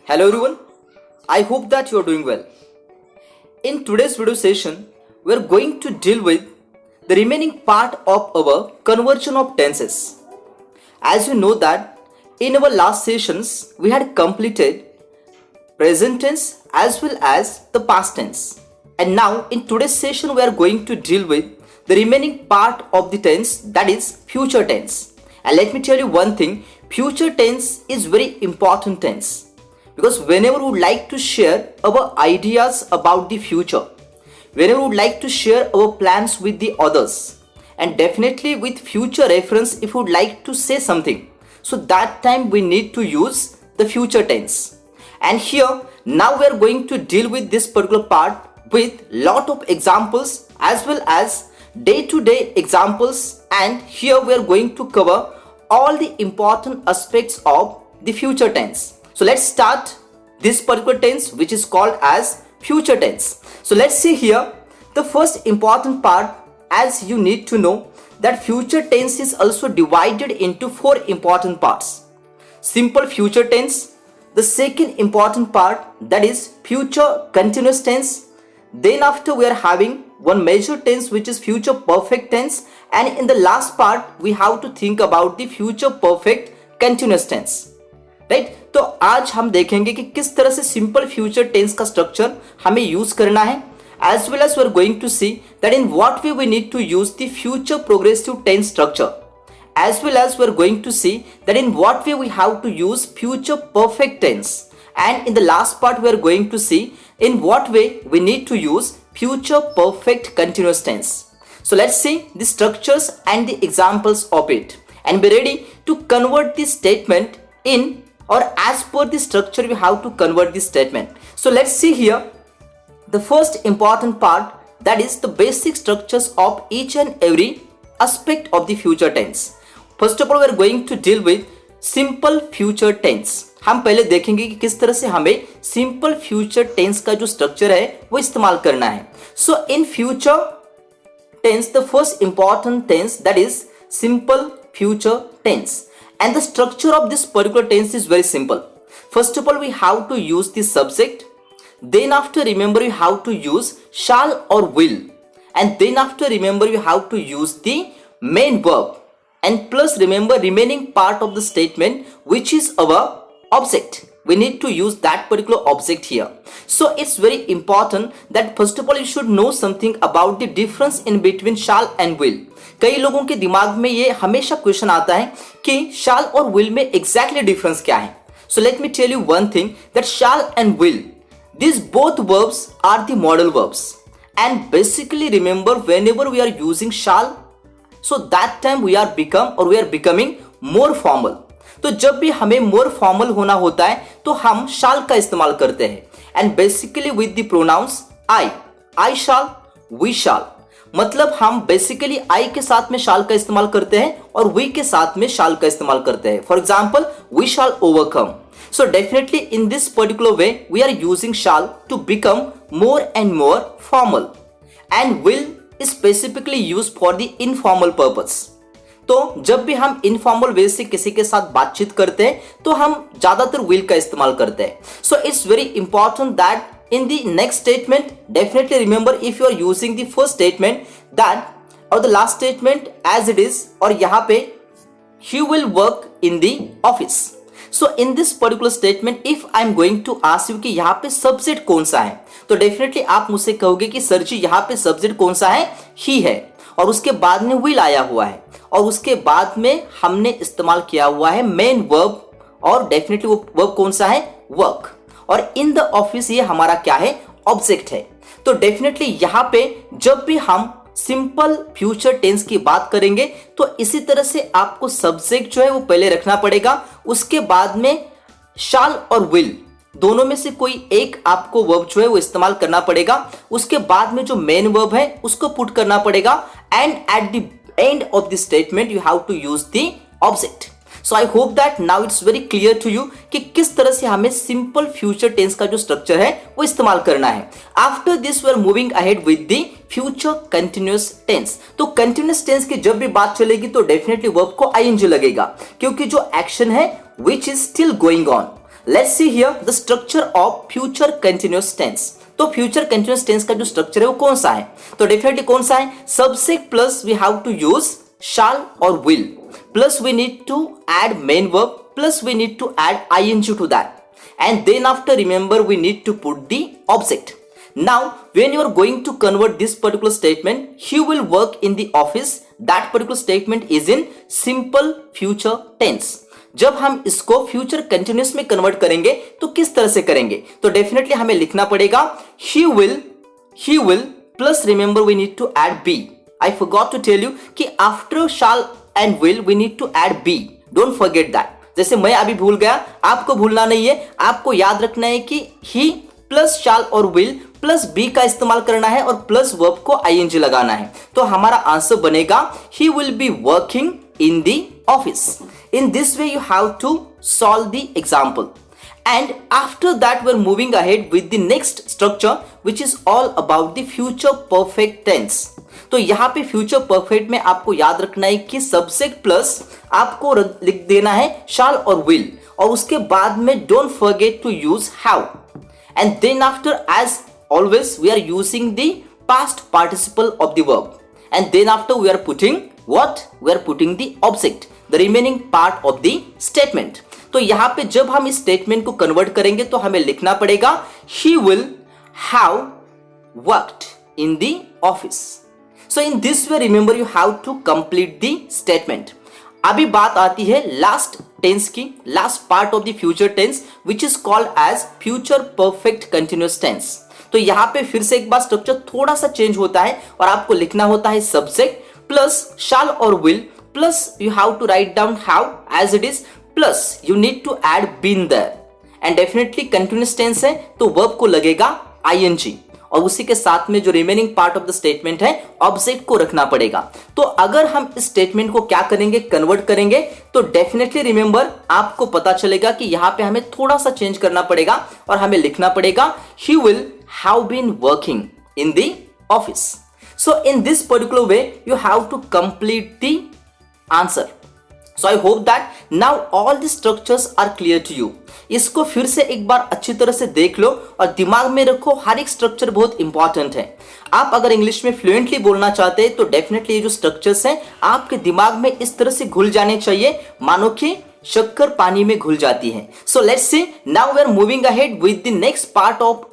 Hello everyone, I hope that you are doing well. In today's video session, we are going to deal with the remaining part of our conversion of tenses. As you know that in our last sessions, we had completed present tense as well as the past tense. And now in today's session, we are going to deal with the remaining part of the tense, that is future tense. And let me tell you one thing, future tense is very important tense. Because whenever we would like to share our ideas about the future, whenever we would like to share our plans with the others, and definitely with future reference if we would like to say something, so that time we need to use the future tense. And here now we are going to deal with this particular part with lot of examples as well as day-to-day examples, and here we are going to cover all the important aspects of the future tense. So let's start this particular tense which is called as future tense. So let's see here the first important part, as you need to know that future tense is also divided into four important parts. Simple future tense, the second important part, that is future continuous tense. Then after we are having one major tense which is future perfect tense, and in the last part we have to think about the future perfect continuous tense. Right तो आज हम देखेंगे कि किस तरह से simple future tense का structure हमें यूज करना है, as well as we are going to see that in what way we need to use the future progressive tense structure, as well as we are going to see that in what way we have to use future perfect tense, and in the last part we are going to see in what way we need to use future perfect continuous tense. So let's see the structures and the examples of it and be ready to convert this statement in, or as per the structure we have to convert this statement. So let's see here the first important part, that is the basic structures of each and every aspect of the future tense. First of all we are going to deal with simple future tense. हम पहले देखेंगे कि किस तरह से हमें simple future tense का जो structure है वो इस्तेमाल करना है. So in future tense, the first important tense, that is simple future tense. And the structure of this particular tense is very simple. First of all, we have to use the subject. Then after, remember, you have to use shall or will. And then after, remember, you have to use the main verb. And plus, remember, remaining part of the statement, which is our object. We need to use that particular object here. So it's very important that first of all you should know something about the difference in between shall and will. कई लोगों के दिमाग में ये हमेशा question आता है कि shall और will में exactly difference क्या है. So let me tell you one thing, that shall and will, these both verbs are the modal verbs, and basically remember whenever we are using shall, so that time we are becoming more formal. तो जब भी हमें मोर formal होना होता है तो हम शाल का इस्तेमाल करते हैं, and basically with the pronouns I shall, we shall. मतलब हम बेसिकली आई के साथ में शाल का इस्तेमाल करते हैं और वी के साथ में शाल का इस्तेमाल करते हैं. For example, we shall overcome. So definitely in this particular way we are using shall to become more and more formal, and will is specifically used for the informal purpose. तो जब भी हम इनफॉर्मल वे से किसी के साथ बातचीत करते हैं तो हम ज्यादातर विल का इस्तेमाल करते हैं. So it's very important that in the next statement definitely remember if you are using the first statement that और the last statement as it is, और यहाँ पे he will work in the office. So in this particular statement if I am going to ask you कि यहाँ पे subject कौन सा है, तो डेफिनेटली आप मुझसे कहोगे कि सर जी यहाँ पे सब्जेक्ट कौन सा है, ही है, और उसके बाद में विल आया हुआ है, और उसके बाद में हमने इस्तेमाल किया हुआ है मेन वर्ब, और डेफिनेटली वो वर्ब कौन सा है, वर्क, और इन द ऑफिस ये हमारा क्या है, ऑब्जेक्ट है. तो डेफिनेटली यहाँ पे जब भी हम सिंपल फ्यूचर टेंस की बात करेंगे तो इसी तरह से आपको सब्जेक्ट जो है वो पहले रखना पड़ेगा, उसके बाद में शाल और विल दोनों में से कोई एक आपको वर्ब जो है वो इस्तेमाल करना पड़ेगा, उसके बाद में जो मेन वर्ब है उसको पुट करना पड़ेगा, and at the end of the statement you have to use the object. So I hope that now it's very clear to you कि किस तरह से हमें सिंपल फ्यूचर टेंस का जो स्ट्रक्चर है वो इस्तेमाल करना है. After this we are moving ahead with the future continuous tense. तो कंटिन्यूअस टेंस की जब भी बात चलेगी तो डेफिनेटली वर्ब को आईएनजी लगेगा, क्योंकि जो एक्शन है which is still going on, let's see here the structure of future continuous tense. तो फ्यूचर कंटिन्यूअस टेंस का जो स्ट्रक्चर है वो कौन सा है? तो डेफिनेटली कौन सा है? Subject plus we have to use shall or will, plus we need to add main verb, plus we need to add ing to that, and then after remember we need to put the object. Now when you are going to convert this particular statement, he will work in the office, that particular statement is in simple future tense. जब हम इसको future continuous में convert करेंगे तो किस तरह से करेंगे? तो डेफिनेटली हमें लिखना पड़ेगा he will plus remember we need to add be. I forgot to tell you कि after shall and will we need to add be. Don't forget that. जैसे मैं अभी भूल गया, आपको भूलना नहीं है, आपको याद रखना है कि he प्लस shall और will प्लस be का इस्तेमाल करना है और प्लस verb को ing लगाना है। तो हमारा आंसर बनेगा he will be working in the office. In this way you have to solve the example. And after that we're moving ahead with the next structure which is all about the future perfect tense. तो यहाँ पे future perfect में आपको याद रखना है कि subject plus आपको लिख देना है shall और will, और उसके बाद में don't forget to use have, and then after as always we are using the past participle of the verb, and then after we are putting what? We are putting the object, the remaining part of the statement. तो यहाँ पे जब हम इस statement को convert करेंगे तो हमें लिखना पड़ेगा he will have worked in the office. So in this way remember you have to complete the statement. अभी बात आती है लास्ट टेंस की, last part of the future tense which is called as future perfect continuous tense. तो यहाँ पे फिर से एक बार स्ट्रक्चर थोड़ा सा चेंज होता है और आपको लिखना होता है सब्जेक्ट प्लस shall और will plus you have to write down have as it is plus you need to add been there, and definitely continuous tense है तो verb को लगेगा ing और उसी के साथ में जो remaining part of the statement है ऑब्जेक्ट को रखना पड़ेगा। तो अगर हम इस स्टेटमेंट को क्या करेंगे? कन्वर्ट करेंगे, तो डेफिनेटली रिमेंबर आपको पता चलेगा कि यहाँ पे हमें थोड़ा सा चेंज करना पड़ेगा और हमें लिखना पड़ेगा he will have been working in the office. So in this particular way you have to complete the answer. So I hope that now all the structures are clear to you. इसको फिर से एक बार अच्छी तरह से देख लो और दिमाग में रखो, हर एक स्ट्रक्चर बहुत इंपॉर्टेंट है। आप अगर इंग्लिश में फ्लुएंटली बोलना चाहते हैं तो डेफिनेटली ये जो स्ट्रक्चर्स हैं आपके दिमाग में इस तरह से घुल जाने चाहिए मानो कि शक्कर पानी में घुल जाती है। So let's see now we are moving ahead with the next part of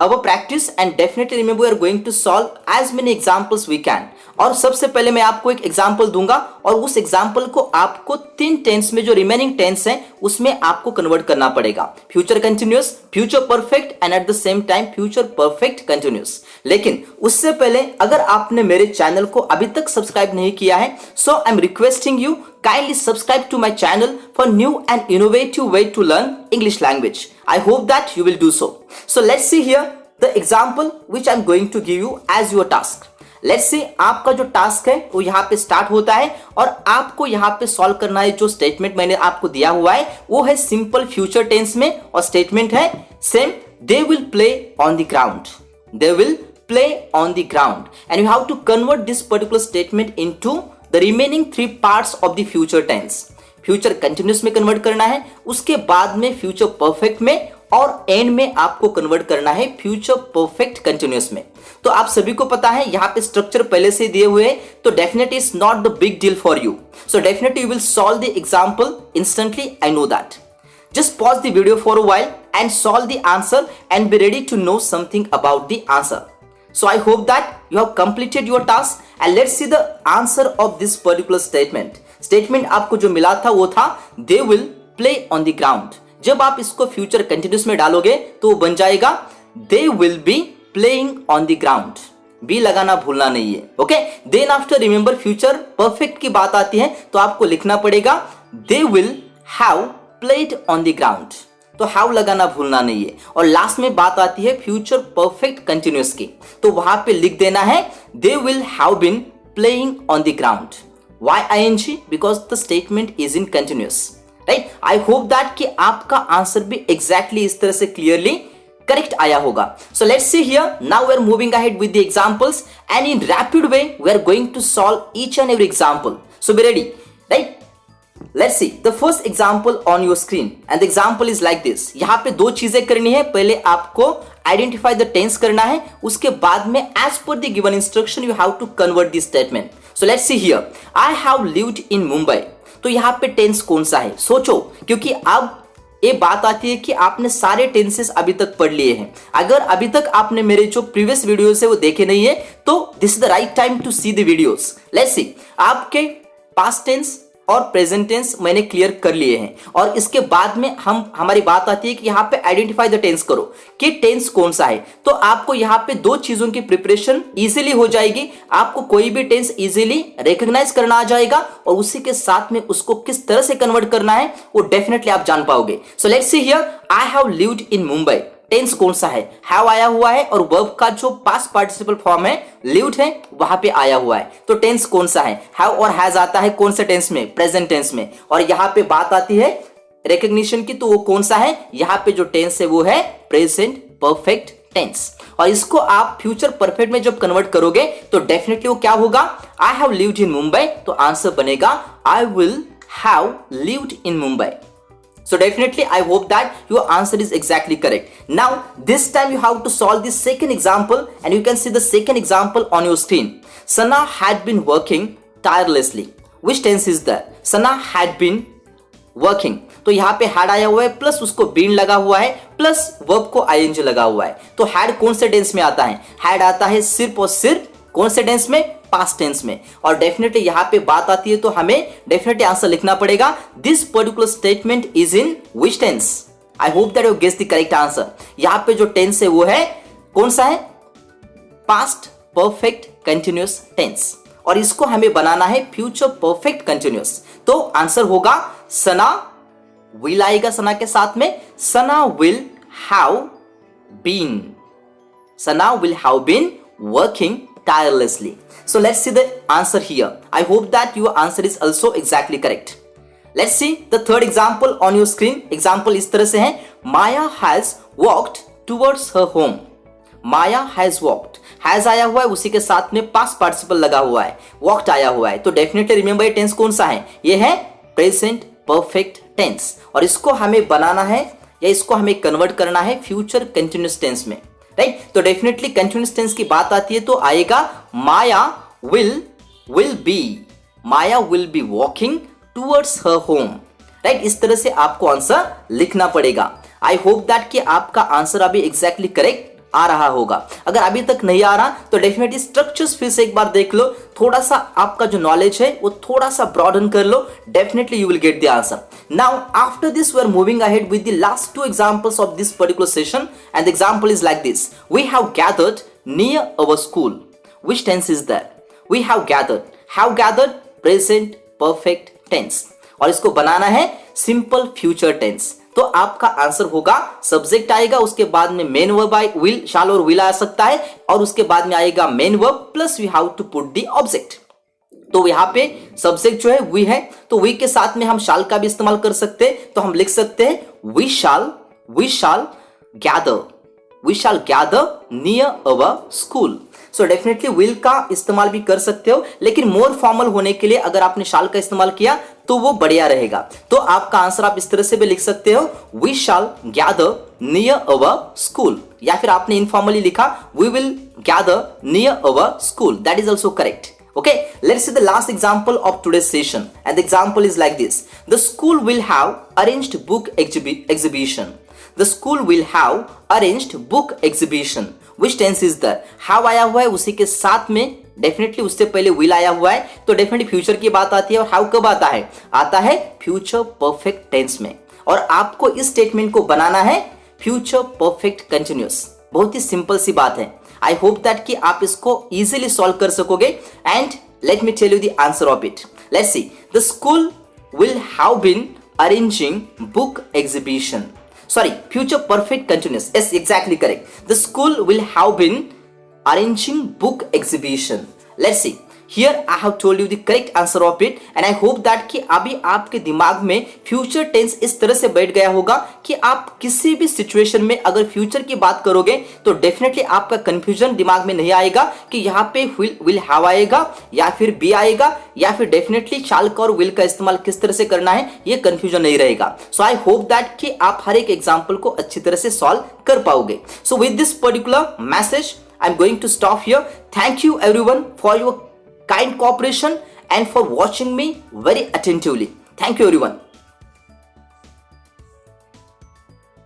our practice, and definitely remember we are going to solve as many examples we can. और सबसे पहले मैं आपको एक एग्जाम्पल दूंगा और उस एग्जाम्पल को आपको 3 टेंस में जो रिमेनिंग टेंस है उसमें आपको कन्वर्ट करना पड़ेगा, future continuous, future perfect and at the same time future perfect continuous. लेकिन उससे पहले अगर आपने मेरे चैनल को अभी तक सब्सक्राइब नहीं किया है so I am requesting you kindly subscribe to my channel for new and innovative way to learn English language. I hope that you will do so. So let's see here the example which I'm going to give you as your task. Let's see आपका जो task है वो यहाँ पे start होता है और आपको यहाँ पे सॉल्व करना है। जो स्टेटमेंट मैंने आपको दिया हुआ है वो है सिंपल फ्यूचर टेंस में और स्टेटमेंट है same, they will play on the ground. They will play on the ground and you have to convert this particular statement into the remaining 3 parts of the future tense. Future continuous में convert करना है, उसके बाद में future perfect में और and में आपको कन्वर्ट करना है फ्यूचर परफेक्ट कंटिन्यूअस में। तो आप सभी को पता है यहाँ पे स्ट्रक्चर पहले से दिए हुए हैं तो definitely it's not the big deal for you. So definitely you will solve the example instantly, I know that. Just pause the video for a while and solve the answer and be ready to know something about the answer. So I hope that you have completed your task and let's see the answer of this particular statement. Statement आपको जो मिला था वो था they will play on the ground. जब आप इसको future continuous में डालोगे तो वो बन जाएगा they will be playing on the ground. Be लगाना भूलना नहीं है, okay. Then after remember future perfect की बात आती है तो आपको लिखना पड़ेगा they will have played on the ground. तो हैव लगाना भूलना नहीं है। और लास्ट में बात आती है फ्यूचर परफेक्ट कंटिन्यूअस की तो वहां पे लिख देना है they will have been playing on the ground. Why ING? Because the statement is in continuous, right. I hope that कि आपका आंसर भी एग्जैक्टली इस तरह से क्लियरली करेक्ट आया होगा। So let's see here now we are moving ahead with the examples and in rapid way we are going to solve each and every example. So be ready, right. Let's see the first example on your screen and the example is like this. यहाँ पे दो चीजें करनी है. पहले आपको identify the tense करना है, उसके बाद में as per the given instruction you have to convert this statement. So let's see here. I have lived in Mumbai. तो यहाँ पे tense कौन सा है? सोचो, क्योंकि अब ये बात आती है कि आपने सारे टेंसेस अभी तक पढ़ लिए हैं. अगर अभी तक आपने मेरे जो प्रीवियस वीडियोस है वो देखे नहीं है तो this is the right time to see the videos. Let's see. आपके पास्ट टेंस और प्रेजेंट टेंस मैंने क्लियर कर लिए हैं और इसके बाद में हमारी बात आती है कि यहाँ पे आइडेंटिफाई द टेंस करो कि टेंस कौन सा है. तो आपको यहाँ पे दो चीजों की प्रिपरेशन इजीली हो जाएगी. आपको कोई भी टेंस इजीली रिकॉग्नाइज करना आ जाएगा और उसी के साथ में उसको किस तरह से कन्वर्ट करना है वो डेफिनेटली आप जान पाओगे. So let's see here. I have lived in Mumbai. Tense कौन सा है? हैव आया हुआ है और वर्ब का जो पास्ट पार्टिसिपल फॉर्म है लिव्ड है वहां पे आया हुआ है. तो टेंस कौन सा है? हैव और हैज आता है कौन से टेंस में? प्रेजेंट टेंस में. और यहां पे बात आती है रिकॉग्निशन की, तो वो कौन सा है? यहां पे जो टेंस है वो है प्रेजेंट परफेक्ट टेंस. और इसको आप फ्यूचर परफेक्ट में जब कन्वर्ट करोगे तो डेफिनेटली वो क्या होगा? आई हैव लिव्ड इन मुंबई. तो आंसर बनेगा I will have lived in Mumbai. So definitely I hope that your answer is exactly correct. Now this time you have to solve the second example and you can see the second example on your screen. Sana had been working tirelessly. Which tense is that? Sana had been working. तो यहाँ पे had आया हुआ है plus उसको been लगा हुआ है प्लस verb को ing लगा हुआ है. तो had कौन से टेंस में आता है? had आता है सिर्फ और सिर्फ कौन से टेंस में? पास्ट टेंस में. और डेफिनेटली यहां पे बात आती है तो हमें डेफिनेटली आंसर लिखना पड़ेगा. This particular statement is in which tense? I hope that you guess the correct answer. यहां पे जो टेंस है वो है कौन सा है? Past perfect continuous tense. और इसको हमें बनाना है फ्यूचर परफेक्ट कंटिन्यूअस. तो आंसर होगा सना विल आएगा सना के साथ में. Sana will have been. Sana will have been working tirelessly. So let's see the answer here. I hope that your answer is also exactly correct. Let's see the third example on your screen. Example इस तरह से है. Maya has walked towards her home. Maya has walked. Has आया हुआ है उसी के साथ में past participle लगा हुआ है. Walked आया हुआ है. तो definitely remember ये tense कौन सा है? ये है present perfect tense. और इसको हमें बनाना है या इसको हमें कन्वर्ट करना है फ्यूचर कंटिन्यूअस टेंस में. राइट. तो डेफिनेटली कंटिन्यूअस टेंस की बात आती है तो आएगा Maya will be walking towards her home. Right. इस तरह से आपको आंसर लिखना पड़ेगा. आई होप दैट कि आपका आंसर अभी एग्जैक्टली करेक्ट आ रहा होगा. अगर अभी तक नहीं आ रहा तो डेफिनेटली स्ट्रक्चर्स फिर से एक बार देख लो. थोड़ा सा आपका जो नॉलेज है वो थोड़ा सा ब्रॉडन कर लो. Definitely you will get the answer. Now after this we are moving ahead with the last two examples of this particular session and the example is like this. We have gathered near our school. Which tense is that? We have gathered present perfect tense. और इसको बनाना है simple future tense. तो आपका answer होगा subject आएगा, उसके बाद में मेन वर्ब आए, विल, शाल और विल आ सकता है और उसके बाद में आएगा main verb plus we have to put the object. तो यहाँ पे सब्जेक्ट जो है वी है तो वी के साथ में हम शाल का भी इस्तेमाल कर सकते हैं. तो हम लिख सकते हैं we shall gather near our school. So definitely will का इस्तेमाल भी कर सकते हो लेकिन मोर फॉर्मल होने के लिए अगर आपने शाल का इस्तेमाल किया तो वो बढ़िया रहेगा. तो आपका आंसर आप इस तरह से भी लिख सकते हो we shall gather near our school. या फिर आपने इनफॉर्मली लिखा we will gather near our school. That is also correct. Okay, let's see the last example of today's session and the example is like this. The school will have arranged book exhibition. The school will have arranged book exhibition. Which tense is that? Have आया हुआ है उसी के साथ में definitely उससे पहले will आया हुआ है तो डेफिनेटली फ्यूचर की बात आती है. और how कब आता है? आता है फ्यूचर परफेक्ट टेंस में. और आपको इस स्टेटमेंट को बनाना है फ्यूचर परफेक्ट कंटिन्यूअस. बहुत ही सिंपल सी बात है. आई होप दैट कि आप इसको इजीली सॉल्व कर सकोगे and let me tell you the answer of it. Let's see. The school will have been arranging book exhibition. Sorry, future perfect continuous. Yes, exactly correct. The school will have been arranging book exhibition. Let's see. Here I have told you the correct answer of it and I hope that कि अभी आपके दिमाग में future tense इस तरह से बैठ गया होगा कि आप किसी भी सिचुएशन में अगर फ्यूचर की बात करोगे तो डेफिनेटली आपका कंफ्यूजन दिमाग में नहीं आएगा कि यहाँ पे विल हैव आएगा या फिर बी आएगा या फिर डेफिनेटली शाल का और विल का इस्तेमाल किस तरह से करना है, ये कंफ्यूजन नहीं रहेगा. सो आई होप दैट कि आप हर एक एग्जांपल को अच्छी तरह से सॉल्व कर पाओगे. So with this particular message I am going to stop here. Thank you everyone for your kind cooperation and for watching me very attentively. Thank you everyone.